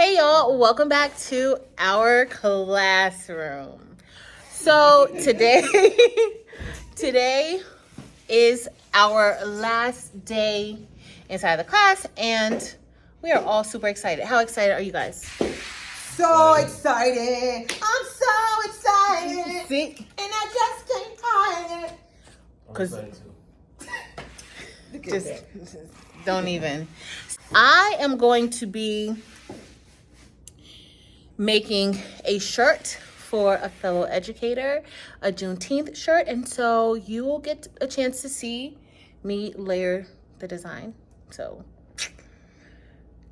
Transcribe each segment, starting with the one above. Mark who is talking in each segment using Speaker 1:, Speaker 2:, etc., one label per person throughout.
Speaker 1: Hey y'all, welcome back to our classroom. So today today is our last day inside the class and we are all super excited. How excited are you guys?
Speaker 2: So excited. I'm so excited.
Speaker 1: See?
Speaker 2: And I just can't hide it.
Speaker 1: Cause
Speaker 2: Look at
Speaker 1: just
Speaker 2: that.
Speaker 1: don't even. I am going to be making a shirt for a fellow educator, a Juneteenth shirt, and so you will get a chance to see me layer the design. So,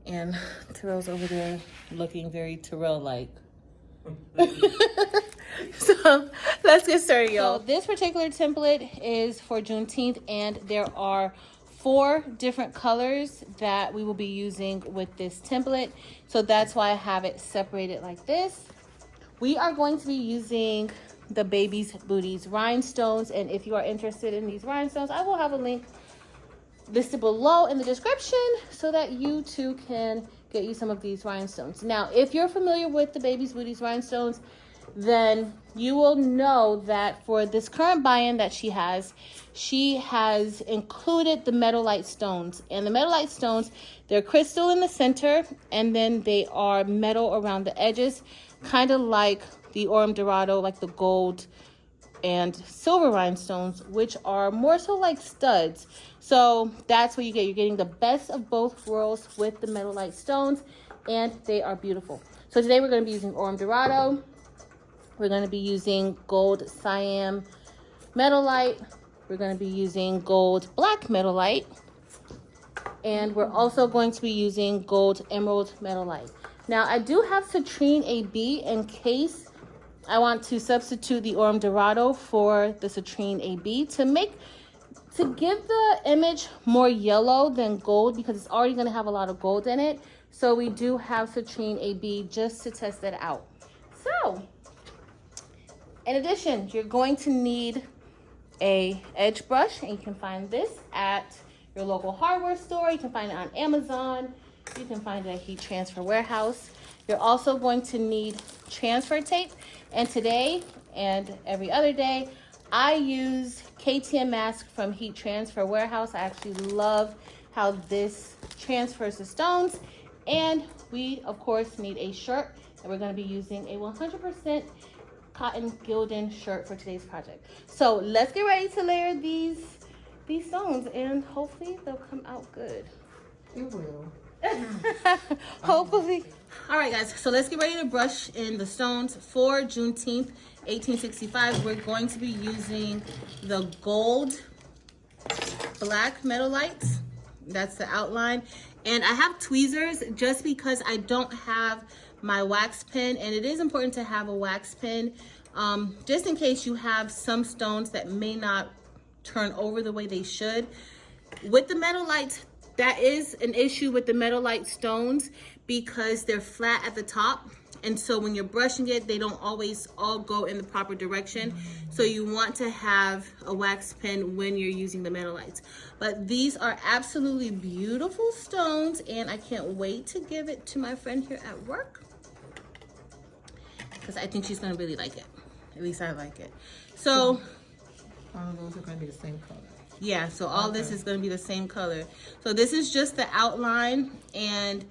Speaker 1: and Terrell's over there looking very Terrell-like. So let's get started, y'all. So this particular template is for Juneteenth, and there are 4 different colors that we will be using with this template. So that's why I have it separated like this. We are going to be using the Baby's Booties rhinestones, and if you are interested in these rhinestones, I will have a link listed below in the description so that you too can get you some of these rhinestones. Now, if you're familiar with the Baby's Booties rhinestones, then you will know that for this current buy-in that she has included the meadowlight stones. And the meadowlight stones, they're crystal in the center, and then they are metal around the edges, kind of like the Orem Dorado, like the gold and silver rhinestones, which are more so like studs. So that's what you get. You're getting the best of both worlds with the meadowlight stones, and they are beautiful. So today we're going to be using Orem Dorado. We're going to be using gold cyan meadowlight. We're going to be using gold black meadowlight. And we're also going to be using gold emerald meadowlight. Now, I do have citrine AB in case I want to substitute the Orem Dorado for the citrine AB to give the image more yellow than gold, because it's already going to have a lot of gold in it. So we do have citrine AB just to test that out. So, in addition, you're going to need a edge brush, and you can find this at your local hardware store. You can find it on Amazon. You can find it at Heat Transfer Warehouse. You're also going to need transfer tape. And today and every other day, I use KTM mask from Heat Transfer Warehouse. I actually love how this transfers the stones. And we, of course, need a shirt. And we're going to be using a 100% cotton Gildan shirt for today's project. So let's get ready to layer these stones, and hopefully they'll come out good.
Speaker 2: It will.
Speaker 1: Hopefully. All right, guys, so let's get ready to brush in the stones. For Juneteenth 1865, we're going to be using the gold black meadowlights. That's the outline. And I have tweezers just because I don't have my wax pen, and it is important to have a wax pen just in case you have some stones that may not turn over the way they should. With the meadowlights, that is an issue with the meadowlight stones because they're flat at the top, and so when you're brushing it, they don't always all go in the proper direction. So you want to have a wax pen when you're using the meadowlights. But these are absolutely beautiful stones, and I can't wait to give it to my friend here at work, because I think she's gonna really like it. At least I like it. So
Speaker 2: All of those are going to be the same color.
Speaker 1: yeah, so all this is gonna be the same color. So this is just the outline, and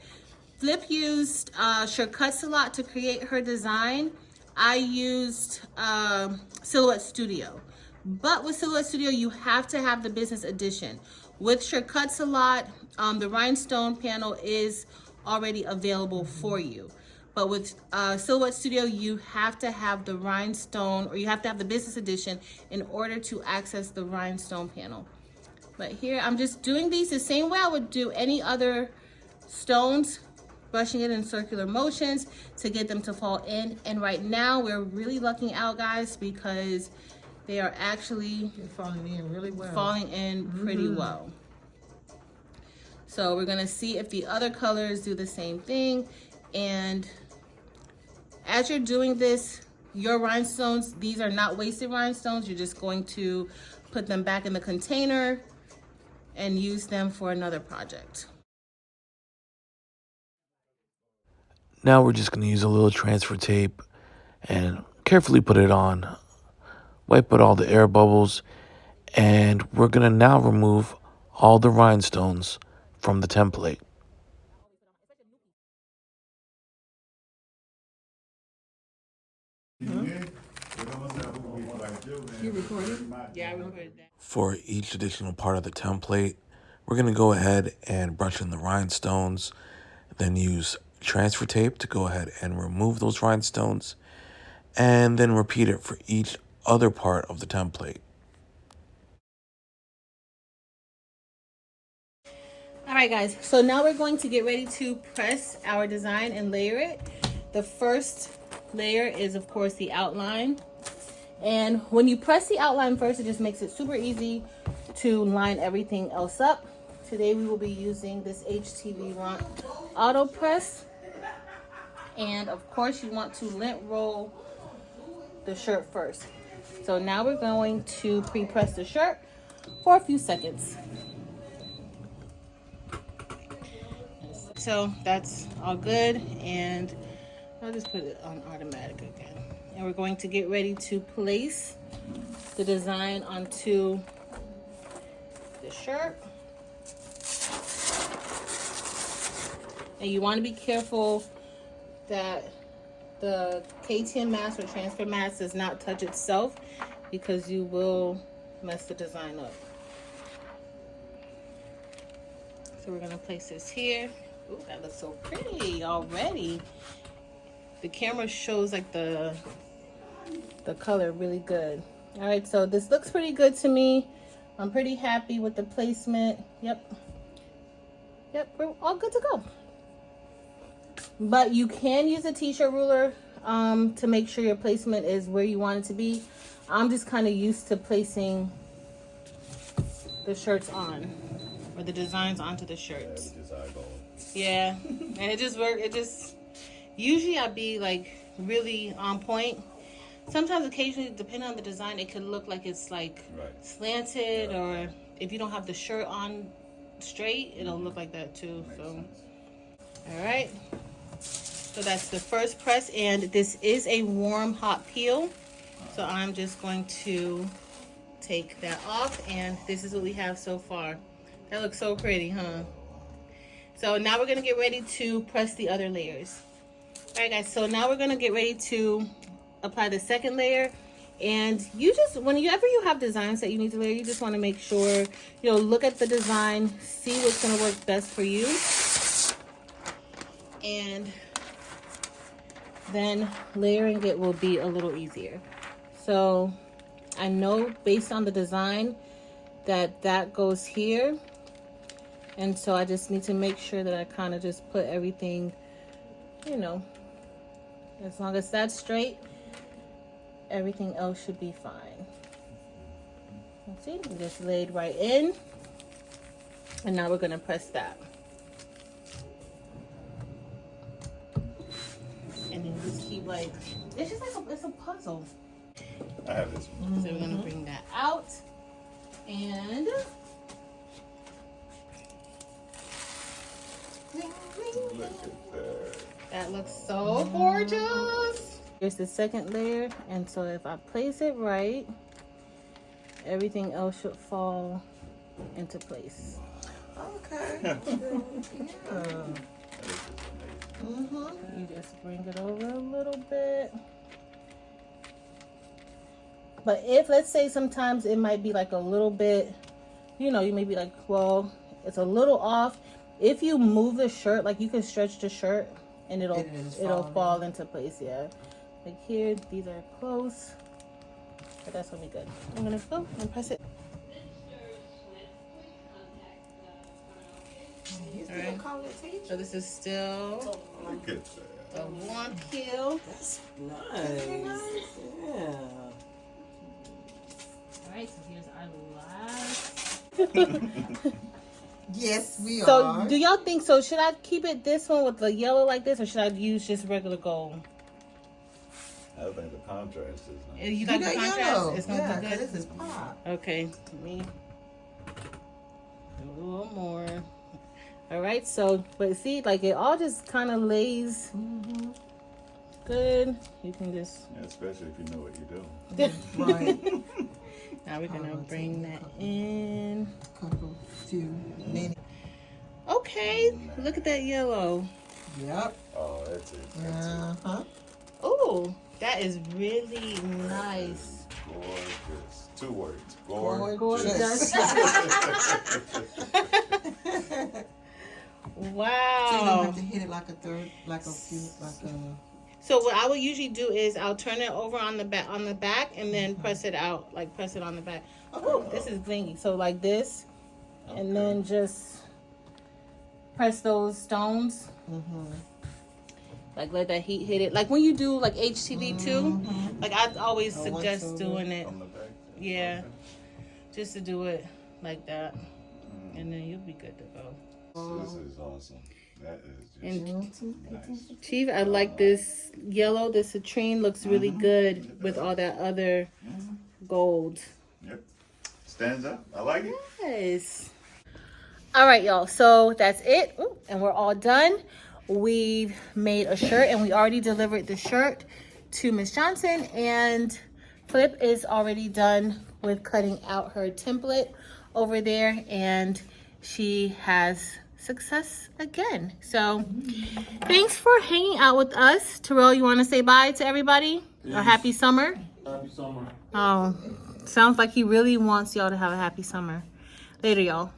Speaker 1: Flip used Shortcuts a lot to create her design. I used Silhouette Studio. But with Silhouette Studio, you have to have the business edition. With Shortcuts a lot, the rhinestone panel is already available for you. But with Silhouette Studio, you have to have the rhinestone, or you have to have the business edition in order to access the rhinestone panel. But here, I'm just doing these the same way I would do any other stones, brushing it in circular motions to get them to fall in. And right now, we're really lucking out, guys, because they are actually
Speaker 2: falling in really well.
Speaker 1: Falling in pretty well. So we're gonna see if the other colors do the same thing. And as you're doing this, your rhinestones, these are not wasted rhinestones. You're just going to put them back in the container and use them for another project.
Speaker 3: Now we're just going to use a little transfer tape and carefully put it on. Wipe out all the air bubbles. And we're going to now remove all the rhinestones from the template.
Speaker 2: You recording?
Speaker 1: Yeah, I recorded that.
Speaker 3: For each additional part of the template, we're going to go ahead and brush in the rhinestones, then use transfer tape to go ahead and remove those rhinestones, and then repeat it for each other part of the template.
Speaker 1: All right, guys, so now we're going to get ready to press our design and layer it. The first layer is, of course, the outline. And when you press the outline first, it just makes it super easy to line everything else up. Today we will be using this HTV auto press. And of course you want to lint roll the shirt first. So now we're going to pre-press the shirt for a few seconds. So that's all good, and I'll just put it on automatic again. And we're going to get ready to place the design onto the shirt. And you want to be careful that the KTM mask or transfer mask does not touch itself, because you will mess the design up. So we're going to place this here. Ooh, that looks so pretty already. The camera shows like the color really good. All right, so this looks pretty good to me. I'm pretty happy with the placement. Yep, we're all good to go. But you can use a t-shirt ruler to make sure your placement is where you want it to be. I'm just kind of used to placing the shirts on, or the designs onto the shirts. Yeah, and it just worked. Usually I'd be like really on point. Sometimes occasionally, depending on the design, it could look like it's like slanted, or if you don't have the shirt on straight, it'll look like that too. So, all right. So that's the first press, and this is a warm hot peel. So I'm just going to take that off, and this is what we have so far. That looks so pretty, huh? So now we're gonna get ready to press the other layers. All right, guys, so now we're gonna get ready to apply the second layer. And you just, whenever you have designs that you need to layer, you just wanna make sure, look at the design, see what's gonna work best for you. And then layering it will be a little easier. So I know based on the design that goes here. And so I just need to make sure that I kind of just put everything, as long as that's straight, everything else should be fine. Let's see, we just laid right in. And now we're gonna press that. And then just keep it's just like it's a puzzle.
Speaker 4: I have this one.
Speaker 1: So we're gonna bring that out, and
Speaker 4: Look at that.
Speaker 1: that looks so gorgeous. Here's the second layer, and so if I place it right, everything else should fall into place.
Speaker 2: Okay. Yeah.
Speaker 1: You just bring it over a little bit. But if, let's say, sometimes it might be like a little bit, you may be like, well, it's a little off. If you move the shirt, like you can stretch the shirt and it'll fall into place. Yeah, like here, these are close, but that's gonna be good. I'm gonna go and press it. Alright, so this is still
Speaker 4: Look at that.
Speaker 1: a warm peel.
Speaker 5: That's nice. Yeah.
Speaker 1: Alright, so here's our last.
Speaker 2: Yes, we
Speaker 1: So
Speaker 2: are.
Speaker 1: do y'all think, so should I keep it this one with the yellow like this, or should I use just regular gold?
Speaker 4: I think the contrast is nice.
Speaker 1: You like the contrast?
Speaker 2: Yellow.
Speaker 1: It's gonna
Speaker 2: Yeah,
Speaker 1: be
Speaker 2: 'cause
Speaker 1: good?
Speaker 2: this is pop.
Speaker 1: Okay, let me do a little more. All right, so, but see, like it all just kind of lays good. You can just,
Speaker 4: Yeah, especially if you know what you're doing.
Speaker 2: Right.
Speaker 1: now we're gonna bring that in.
Speaker 2: Couple, few, many.
Speaker 1: Okay, look at that yellow.
Speaker 2: Yep.
Speaker 4: Oh, that's it. That's
Speaker 2: Uh-huh.
Speaker 1: Oh, that is really nice.
Speaker 4: it. Gorgeous. 2 words.
Speaker 2: Gorgeous. So you don't
Speaker 1: Wow.
Speaker 2: have to hit it like a third, like a few, like a.
Speaker 1: So what I would usually do is I'll turn it over on the back and then press it out, like press it on the back. Oh, this is blingy. So like this, and then just press those stones. Like let that heat hit it. Like when you do like HTV too, like I always suggest doing it.
Speaker 4: On the back.
Speaker 1: Yeah, just to do it like that, and then you'll be good to go.
Speaker 4: This is awesome. That is
Speaker 1: And
Speaker 4: just nice.
Speaker 1: Chief, I like this yellow. This citrine looks really good with all that other gold.
Speaker 4: Yep. Stands up. I like it.
Speaker 1: Yes. All right, y'all. So that's it. Ooh, and we're all done. We've made a shirt and we already delivered the shirt to Miss Johnson. And Flip is already done with cutting out her template over there. And she has success again. So thanks for hanging out with us. Terrell, you want to say bye to everybody? Or happy summer?
Speaker 3: Happy summer.
Speaker 1: Oh, sounds like he really wants y'all to have a happy summer. Later, y'all.